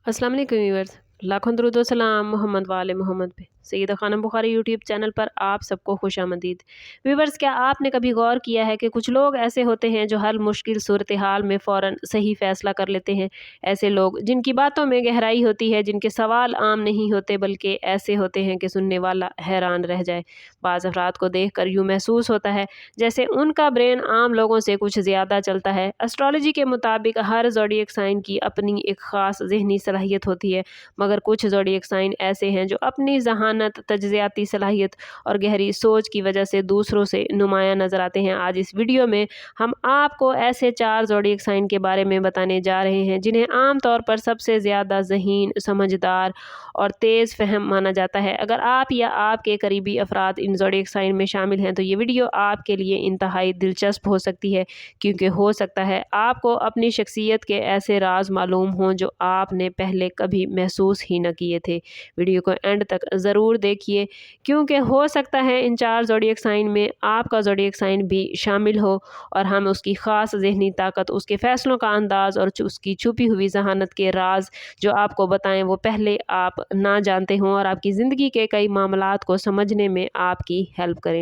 अस्सलाम वालेकुम व्यूअर्स, लाखों दरूद व सलाम मोहम्मद वाले मोहम्मद पे। सैयदा खानम बुखारी यूट्यूब चैनल पर आप सबको खुशामदीद। व्यूअर्स, क्या आपने कभी गौर किया है कि कुछ लोग ऐसे होते हैं जो हर मुश्किल सूरत हाल में फ़ौरन सही फ़ैसला कर लेते हैं। ऐसे लोग जिनकी बातों में गहराई होती है, जिनके सवाल आम नहीं होते बल्कि ऐसे होते हैं कि सुनने वाला हैरान रह जाए। बाज़ अफ़राद को देख कर यूँ महसूस होता है जैसे उनका ब्रेन आम लोगों से कुछ ज़्यादा चलता है। एस्ट्रोलॉजी के मुताबिक हर ज़ोडिएक साइन की अपनी एक ख़ास ज़हनी सलाहियत होती है, मगर कुछ ज़ोडिएक साइन ऐसे हैं जो अपनी ज़हानत, तज्ज़ियाती सलाहियत और गहरी सोच की वजह से दूसरों से नुमायाँ नज़र आते हैं। आज इस वीडियो में हम आपको ऐसे 4 ज़ोडिएक साइन के बारे में बताने जा रहे हैं जिन्हें आम तौर पर सबसे ज़्यादा ज़हीन, समझदार और तेज़ फ़हम माना जाता है। अगर आप या आपके करीबी अफराद इन ज़ोडिएक साइन में शामिल हैं तो ये वीडियो आपके लिए इंतहाई दिलचस्प हो सकती है, क्योंकि हो सकता है आपको अपनी शख्सियत के ऐसे राज मालूम हों जो आपने पहले कभी महसूस ही न किए थे। वीडियो को एंड तक ज़रूर देखिए, क्योंकि हो सकता है इन 4 ज़ोडिएक साइन में आपका ज़ोडिएक साइन भी शामिल हो और हम उसकी ख़ास ज़हनी ताकत, उसके फ़ैसलों का अंदाज़ और उसकी छुपी हुई ज़हानत के राज जो आपको बताएं वो पहले आप ना जानते हों और आपकी ज़िंदगी के कई मामलात को समझने में आपकी हेल्प करें।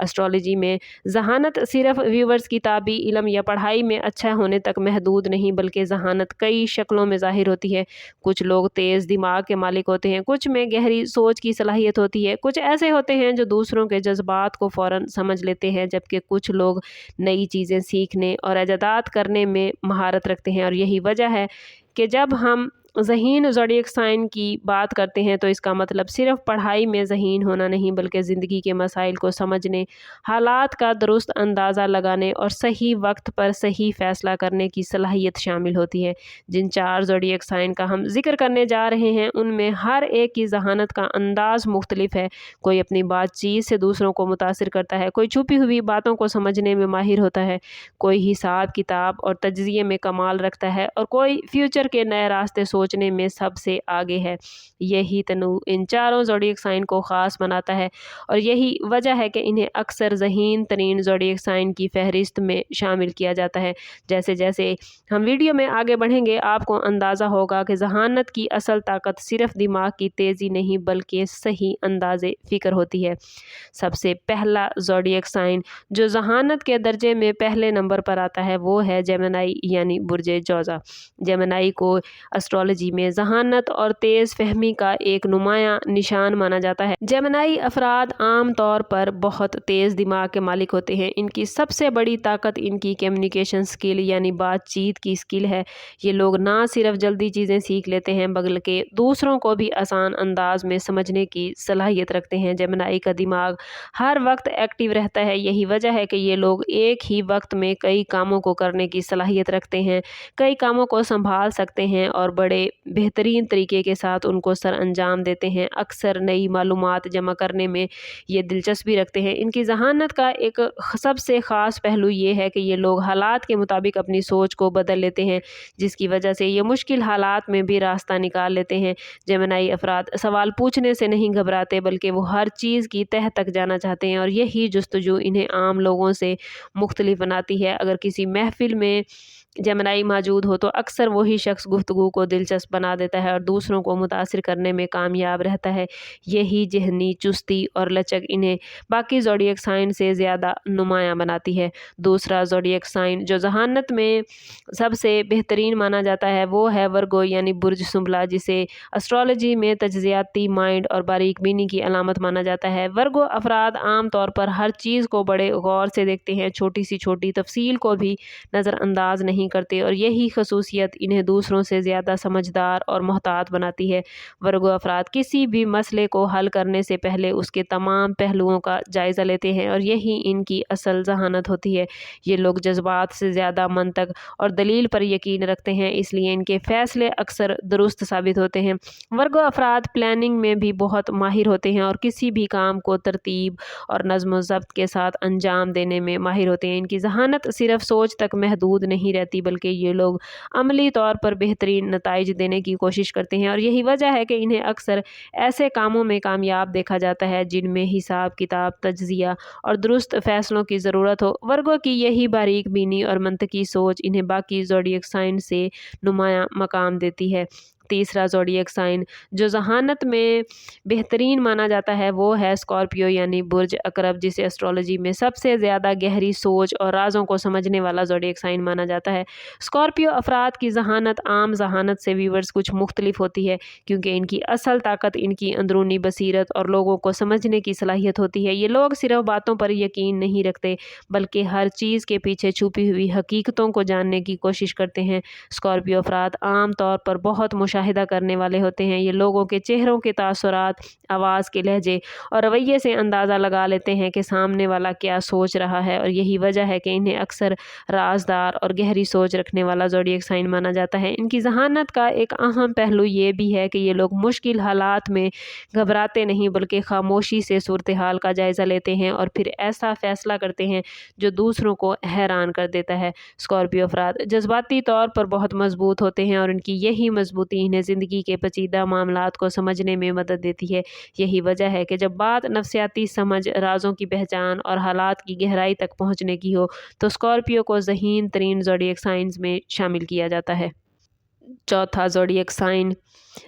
एस्ट्रोलॉजी में ज़हानत सिर्फ व्यूवर्स किताबी इल्म या पढ़ाई में अच्छा होने तक महदूद नहीं, बल्कि ज़हानत कई शक्लों में ज़ाहिर होती है। कुछ लोग तेज़ दिमाग के मालिक होते हैं, कुछ में गहरी सोच की सलाहियत होती है, कुछ ऐसे होते हैं जो दूसरों के जज्बात को फ़ौरन समझ लेते हैं, जबकि कुछ लोग नई चीज़ें सीखने और इजादात करने में महारत रखते हैं। और यही वजह है कि जब हम ज़हीन ज़ोडिएक साइन की बात करते हैं तो इसका मतलब सिर्फ पढ़ाई में ज़हीन होना नहीं, बल्कि ज़िंदगी के मसाइल को समझने, हालात का दुरुस्त अंदाज़ा लगाने और सही वक्त पर सही फ़ैसला करने की सलाहियत शामिल होती है। जिन 4 ज़ोडिएक साइन का हम जिक्र करने जा रहे हैं उनमें हर एक की ज़हानत का अंदाज़ मुख्तलिफ है। कोई अपनी बातचीत से दूसरों को मुतासिर करता है, कोई छुपी हुई बातों को समझने में माहिर होता है, कोई हिसाब किताब और तज्ज़िये में कमाल रखता है और कोई फ्यूचर के नए रास्ते सोचने में सबसे आगे है। यही तनू इन चारों ज़ोडिएक साइन को ख़ास बनाता है और यही वजह है कि इन्हें अक्सर ज़हीन तरीन ज़ोडिएक साइन की फहरिस्त में शामिल किया जाता है। जैसे जैसे हम वीडियो में आगे बढ़ेंगे आपको अंदाज़ा होगा कि ज़हानत की असल ताकत सिर्फ दिमाग की तेज़ी नहीं बल्कि सही अंदाज़े फ़िक्र होती है। सबसे पहला ज़ोडिएक साइन जो ज़हानत के दर्जे में पहले नंबर पर आता है वो है जेमिनी यानी बुर्जे जोज़ा। जेमिनी को एस्ट्रोलॉजी में ज़हानत और तेज़ फहमी का एक नुमायाँ निशान माना जाता है। जेमिनी अफराद आम तौर पर बहुत तेज़ दिमाग के मालिक होते हैं। इनकी सबसे बड़ी ताकत इनकी कम्युनिकेशन स्किल यानी बातचीत की स्किल है। ये लोग ना सिर्फ जल्दी चीज़ें सीख लेते हैं बल्कि दूसरों को भी आसान अंदाज में समझने की सलाहियत रखते हैं। जेमिनी का दिमाग हर वक्त एक्टिव रहता है, यही वजह है कि ये लोग एक ही वक्त में कई कामों को करने की सलाहियत रखते हैं, कई कामों को संभाल सकते हैं और बड़े बेहतरीन तरीके के साथ उनको सर अंजाम देते हैं। अक्सर नई मालूमात जमा करने में ये दिलचस्पी रखते हैं। इनकी ज़हानत का एक सबसे ख़ास पहलू ये है कि ये लोग हालात के मुताबिक अपनी सोच को बदल लेते हैं, जिसकी वजह से ये मुश्किल हालात में भी रास्ता निकाल लेते हैं। जेमिनी अफराद सवाल पूछने से नहीं घबराते बल्कि वो हर चीज़ की तह तक जाना चाहते हैं और यही जुस्तजू इन्हें आम लोगों से मुख्तलिफ बनाती है। अगर किसी महफिल में जेमिनी मौजूद हो तो अक्सर वही शख्स गुफ्तगू को दिलचस्प बना देता है और दूसरों को मुतासिर करने में कामयाब रहता है। यही ज़हनी चुस्ती और लचक इन्हें बाकी ज़ोडिएक साइन से ज़्यादा नुमायाँ बनाती है। दूसरा ज़ोडिएक साइन जो ज़हानत में सबसे बेहतरीन माना जाता है वो है वर्गो यानी बुर्ज सुंबला, जिसे एस्ट्रोलॉजी में तज्ज़ियाती माइंड और बारीक बीनी की अलामत माना जाता है। वर्गो अफराद आम तौर पर हर चीज़ को बड़े गौर से देखते हैं, छोटी सी छोटी तफसील को भी नज़रअंदाज नहीं करते और यही खसूसियत इन्हें दूसरों से ज़्यादा समझदार और मोहतात बनाती है। वर्गो अफराद किसी भी मसले को हल करने से पहले उसके तमाम पहलुओं का जायज़ा लेते हैं और यही इनकी असल ज़हानत होती है। ये लोग जज्बात से ज़्यादा मंतक और दलील पर यकीन रखते हैं, इसलिए इनके फ़ैसले अक्सर दुरुस्त साबित होते हैं। वर्गो अफराद प्लानिंग में भी बहुत माहिर होते हैं और किसी भी काम को तरतीब और नज़्म व ज़ब्त के साथ अंजाम देने में माहिर होते हैं। इनकी ज़हानत सिर्फ सोच तक महदूद नहीं रहती बल्कि ये लोग अमली तौर पर बेहतरीन नताइज देने की कोशिश करते हैं और यही वजह है कि इन्हें अक्सर ऐसे कामों में कामयाब देखा जाता है जिनमें हिसाब किताब, तज्ज़िया और दुरुस्त फ़ैसलों की ज़रूरत हो। वर्गो की यही बारीक बीनी और मंतकी सोच इन्हें बाकी ज़ोडिएक साइन से नुमायाँ मकाम देती है। तीसरा ज़ोडिएक साइन जो ज़हानत में बेहतरीन माना जाता है वो है स्कॉर्पियो यानी बुर्ज अकरब, जिसे एस्ट्रोलॉजी में सबसे ज़्यादा गहरी सोच और राज़ों को समझने वाला ज़ोडिएक साइन माना जाता है। स्कॉर्पियो अफराद की ज़हानत आम ज़हानत से व्यूवर्स कुछ मुख्तलिफ होती है, क्योंकि इनकी असल ताकत इनकी अंदरूनी बसीरत और लोगों को समझने की सलाहियत होती है। ये लोग सिर्फ बातों पर यकीन नहीं रखते, बल्कि हर चीज़ के पीछे छुपी हुई हकीकतों को जानने की कोशिश करते हैं। स्कॉर्पियो अफराद आम तौर पर बहुत मुशाहिदा करने वाले होते हैं। ये लोगों के चेहरों के तासुरात, आवाज़ के लहजे और रवैये से अंदाज़ा लगा लेते हैं कि सामने वाला क्या सोच रहा है, और यही वजह है कि इन्हें अक्सर राजदार और गहरी सोच रखने वाला ज़ोडिएक साइन माना जाता है। इनकी ज़हानत का एक अहम पहलू ये भी है कि ये लोग मुश्किल हालात में घबराते नहीं, बल्कि खामोशी से सूरत हाल का जायज़ा लेते हैं और फिर ऐसा फ़ैसला करते हैं जो दूसरों को हैरान कर देता है। स्कॉर्पियो अफराद जज्बाती तौर पर बहुत मजबूत होते हैं, और इनकी यही मजबूती इन्हें ज़िंदगी के पेचीदा मामलात को समझने में मदद देती है। यही वजह है कि जब बात नफ्सियाती समझ, राज़ों की पहचान और हालात की गहराई तक पहुँचने की हो, तो स्कॉर्पियो को ज़हीन तरीन ज़ोडिएक साइंस में शामिल किया जाता है। चौथा ज़ोडिएक साइन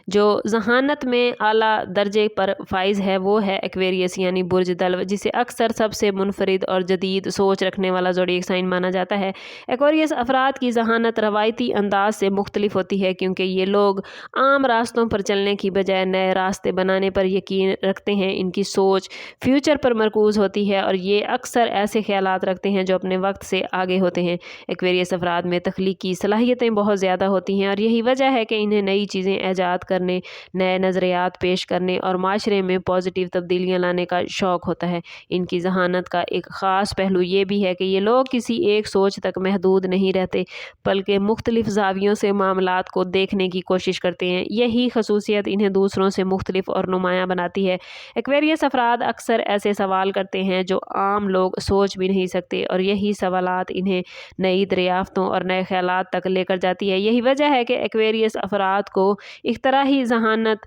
जो ज़हानत में आला दर्जे पर फाइज है वो है एक्वेरियस यानी बुर्ज दल्व, जिसे अक्सर सबसे मुनफरिद और जदीद सोच रखने वाला ज़ोडिएक साइन माना जाता है। एक्वेरियस अफराद की ज़हानत रवायती अंदाज से मुख्तलिफ होती है, क्योंकि ये लोग आम रास्तों पर चलने की बजाय नए रास्ते बनाने पर यकीन रखते हैं। इनकी सोच फ्यूचर पर मरकूज़ होती है, और ये अक्सर ऐसे ख्यालात रखते हैं जो अपने वक्त से आगे होते हैं। एक्वेरियस अफराद में तख्लीकी सलाहियतें बहुत ज़्यादा होती हैं, और यही वजह है कि इन्हें नई चीज़ें ईजाद करने, नए नज़रियात पेश करने और माशरे में पॉजिटिव तब्दीलियाँ लाने का शौक़ होता है। इनकी ज़हानत का एक ख़ास पहलू ये भी है कि ये लोग किसी एक सोच तक महदूद नहीं रहते, बल्कि मुख्तलिफ ज़ावियों से मामलात को देखने की कोशिश करते हैं। यही खसूसियत इन्हें दूसरों से मुख्तलिफ और नुमायाँ बनाती है। एक्वेरियस अफराद अक्सर ऐसे सवाल करते हैं जो आम लोग सोच भी नहीं सकते, और यही सवालात इन्हें नई दरियाफ्तों और नए ख़यालात तक लेकर जाती है। यही वजह है कि एक्वेरियस अफराद को इख्तराही ज़हानत,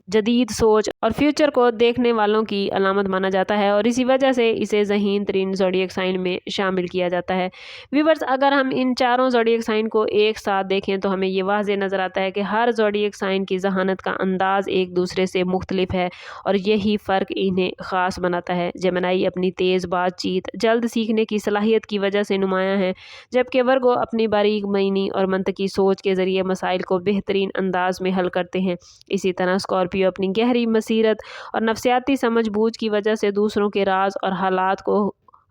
जदीद सोच और फ्यूचर को देखने वालों की अलामत माना जाता है, और इसी वजह से इसे ज़हीन तरीन ज़ोडिएक साइन में शामिल किया जाता है। व्यूवर्स, अगर हम इन चारों ज़ोडिएक साइन को एक साथ देखें तो हमें ये वाज़े नज़र आता है कि हर ज़ोडिएक साइन की ज़हानत का अंदाज़ एक दूसरे से मुख्तलिफ है, और यही फ़र्क इन्हें ख़ास बनाता है। जेमिनी अपनी तेज़ बातचीत, जल्द सीखने की सलाहियत की वजह से नुमायाँ है, जबकि वर्गो अपनी बारीक मईनी और मंतकी सोच के ज़रिए मसाइल को बेहतरीन अंदाज में हल करते हैं। इसी तरह स्कॉर्पियो अपनी गहरी मसीरत और नफ्सियाती समझबूझ की वजह से दूसरों के राज और हालात को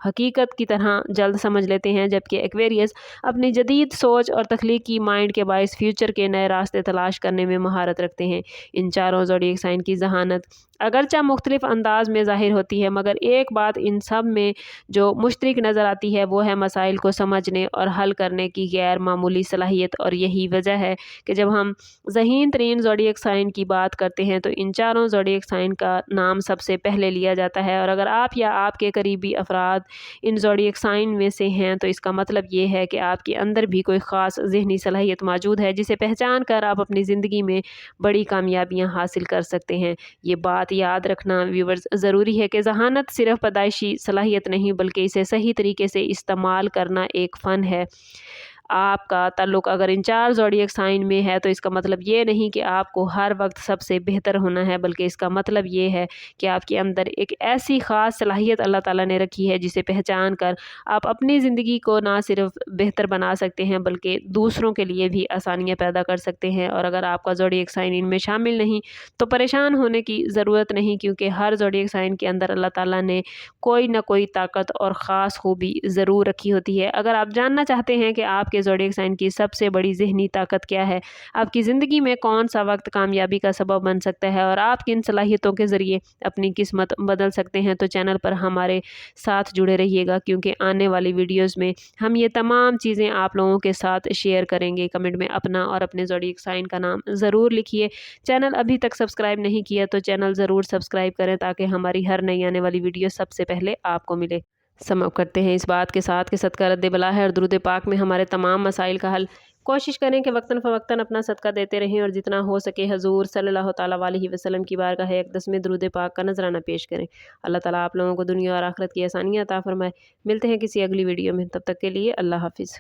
हकीकत की तरह जल्द समझ लेते हैं, जबकि एक्वेरियस अपनी जदीद सोच और तख्लीकी माइंड के बायस फ्यूचर के नए रास्ते तलाश करने में महारत रखते हैं। इन चारों ज़ोडिएक साइन की ज़हानत अगरचा मुख्तलिफ अंदाज में ज़ाहिर होती है, मगर एक बात इन सब में जो मुश्तरक नज़र आती है वो है मसाइल को समझने और हल करने की गैर मामूली सलाहियत। और यही वजह है कि जब हम ज़हीन तरीन ज़ोडिएक साइन की बात करते हैं तो इन चारों ज़ोडिएक साइन का नाम सबसे पहले लिया जाता है। और अगर आप या आपके करीबी अफराद इन ज़ोडिएक साइन में से हैं तो इसका मतलब ये है कि आपके अंदर भी कोई ख़ास ज़हनी सलाहियत मौजूद है, जिसे पहचान कर आप अपनी ज़िंदगी में बड़ी कामयाबियाँ हासिल कर सकते हैं। ये बात याद रखना व्यूवर्स ज़रूरी है कि ज़हानत सिर्फ पैदाइशी सलाहियत नहीं, बल्कि इसे सही तरीके से इस्तेमाल करना एक फ़न है। आपका ताल्लुक़ अगर इन चार ज़ोडिएक साइन में है तो इसका मतलब ये नहीं कि आपको हर वक्त सबसे बेहतर होना है, बल्कि इसका मतलब ये है कि आपके अंदर एक ऐसी ख़ास सलाहियत अल्लाह ताला ने रखी है जिसे पहचान कर आप अपनी ज़िंदगी को ना सिर्फ बेहतर बना सकते हैं बल्कि दूसरों के लिए भी आसानियाँ पैदा कर सकते हैं। और अगर आपका ज़ोडिएक साइन इनमें शामिल नहीं तो परेशान होने की ज़रूरत नहीं, क्योंकि हर ज़ोडिएक साइन के अंदर अल्लाह ताला ने कोई ना कोई ताकत और ख़ास खूबी ज़रूर रखी होती है। अगर आप जानना चाहते हैं कि आपके ज़ोडिएक साइन की सबसे बड़ी ज़हनी ताकत क्या है, आपकी ज़िंदगी में कौन सा वक्त कामयाबी का सबब बन सकता है और आप किन सलाहियतों के ज़रिए अपनी किस्मत बदल सकते हैं, तो चैनल पर हमारे साथ जुड़े रहिएगा, क्योंकि आने वाली वीडियोज़ में हम ये तमाम चीज़ें आप लोगों के साथ शेयर करेंगे। कमेंट में अपना और अपने ज़ोडिएक साइन का नाम ज़रूर लिखिए। चैनल अभी तक सब्सक्राइब नहीं किया तो चैनल ज़रूर सब्सक्राइब करें ताकि हमारी हर नई आने वाली वीडियो सबसे पहले आपको मिले। समाप्त करते हैं इस बात के साथ कि सदका रद्द बला है और दुरूद पाक में हमारे तमाम मसाइल का हल। कोशिश करें कि वक्तन फ़वक्तन अपना सदका देते रहें और जितना हो सके हजूर सल्लल्लाहु तआला अलैहि वसल्लम की बारगाह अक़दस में दुरूद पाक का नजराना पेश करें। अल्लाह ताला आप लोगों को दुनिया और आखिरत की आसानियाँ अता फरमाए। मिलते हैं किसी अगली वीडियो में, तब तक के लिए अल्लाह हाफिज़।